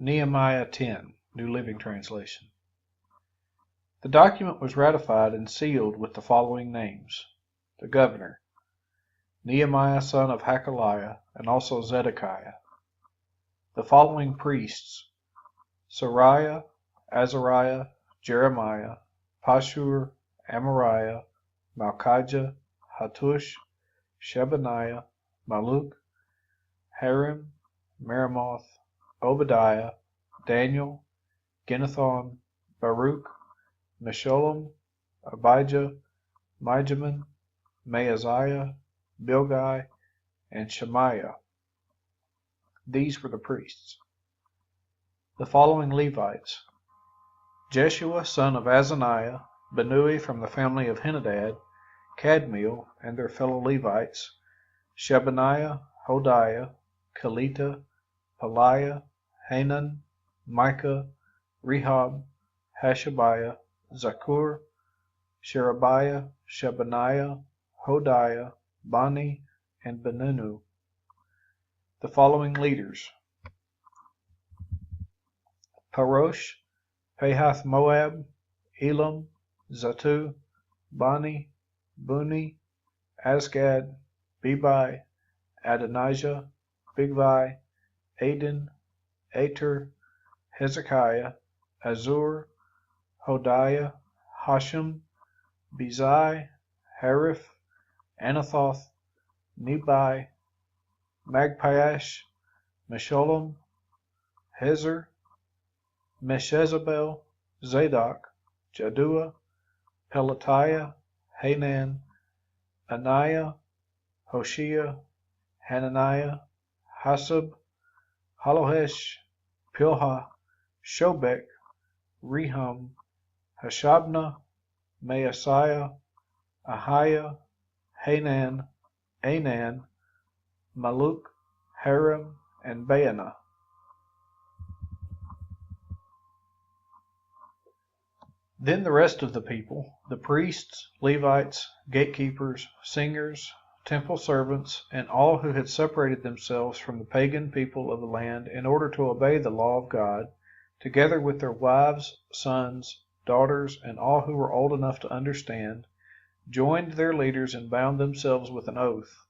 Nehemiah 10, New Living Translation. The document was ratified and sealed with the following names: the governor, Nehemiah son of Hakaliah, and also Zedekiah. The following priests: Seraiah, Azariah, Jeremiah, Pashur, Amariah, Malchijah, Hattush, Shebaniah, Malluch, Harim, Meremoth, Obadiah, Daniel, Ginnethon, Baruch, Meshullam, Abijah, Mijamin, Maaziah, Bilgai, and Shemaiah. These were the priests. The following Levites: Jeshua son of Azaniah, Benui from the family of Henadad, Kadmiel and their fellow Levites, Shebaniah, Hodiah, Kelita, Peliah, Hanan, Micah, Rehob, Hashabiah, Zakur, Sherebiah, Shebaniah, Hodiah, Bani, and Beninu. The following leaders: Parosh, Pahath Moab, Elam, Zatu, Bani, Buni, Asgad, Bebai, Adonijah, Bigvai, Adin, Ater, Hezekiah, Azur, Hodiah, Hashem, Bezai, Hariph, Anathoth, Nebai, Magpiash, Meshullam, Hezer, Meshezabel, Zadok, Jaddua, Pelatiah, Hanan, Anaiah, Hoshea, Hananiah, Hasab, Halohesh, Pilha, Shobek, Rehum, Hashabnah, Maasiah, Ahiah, Hanan, Anan, Malluch, Harim, and Baanah. Then the rest of the people, the priests, Levites, gatekeepers, singers, temple servants, and all who had separated themselves from the pagan people of the land in order to obey the law of God, together with their wives, sons, daughters, and all who were old enough to understand, joined their leaders and bound themselves with an oath.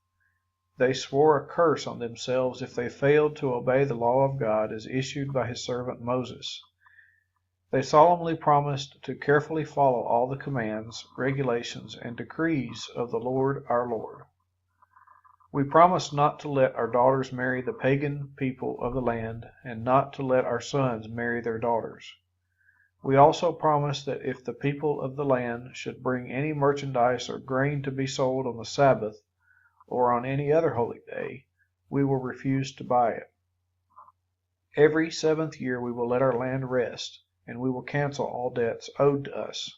They swore a curse on themselves if they failed to obey the law of God as issued by his servant Moses. They solemnly promised to carefully follow all the commands, regulations, and decrees of the Lord our Lord. We promised not to let our daughters marry the pagan people of the land, and not to let our sons marry their daughters. We also promised that if the people of the land should bring any merchandise or grain to be sold on the Sabbath, or on any other holy day, we will refuse to buy it. Every 7th year we will let our land rest, and we will cancel all debts owed to us.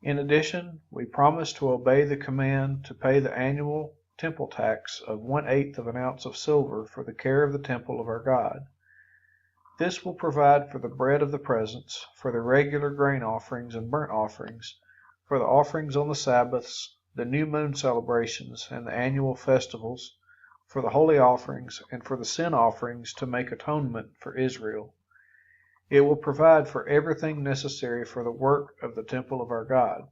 In addition, we promise to obey the command to pay the annual temple tax of 1/8 of an ounce of silver for the care of the temple of our God. This will provide for the bread of the presence, for the regular grain offerings and burnt offerings, for the offerings on the Sabbaths, the new moon celebrations, and the annual festivals, for the holy offerings, and for the sin offerings to make atonement for Israel. It will provide for everything necessary for the work of the temple of our God.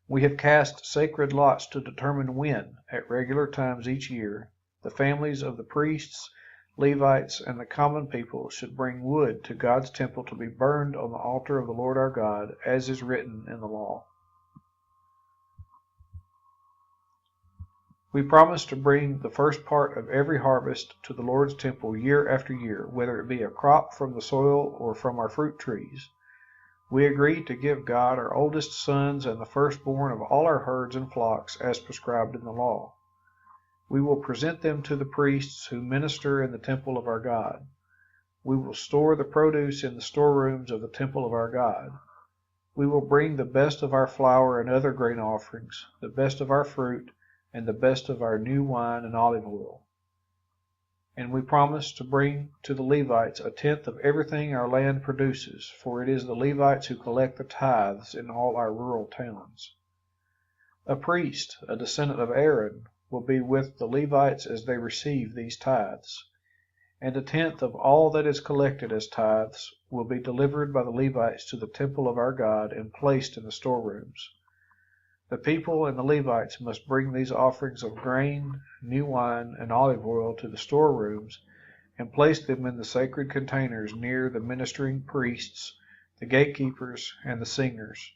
We have cast sacred lots to determine when, at regular times each year, the families of the priests, Levites, and the common people should bring wood to God's temple to be burned on the altar of the Lord our God, as is written in the law. We promise to bring the first part of every harvest to the Lord's temple year after year, whether it be a crop from the soil or from our fruit trees. We agree to give God our oldest sons and the firstborn of all our herds and flocks as prescribed in the law. We will present them to the priests who minister in the temple of our God. We will store the produce in the storerooms of the temple of our God. We will bring the best of our flour and other grain offerings, the best of our fruit, and the best of our new wine and olive oil. And we promise to bring to the Levites 1/10 of everything our land produces, for it is the Levites who collect the tithes in all our rural towns. A priest, a descendant of Aaron, will be with the Levites as they receive these tithes. and a tenth of all that is collected as tithes will be delivered by the Levites to the temple of our God and placed in the storerooms. The people and the Levites must bring these offerings of grain, new wine, and olive oil to the storerooms and place them in the sacred containers near the ministering priests, the gatekeepers, and the singers.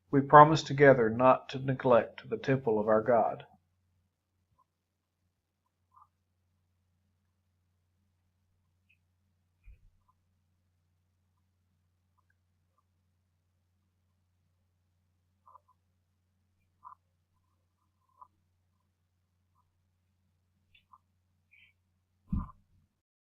We promise together not to neglect the temple of our God.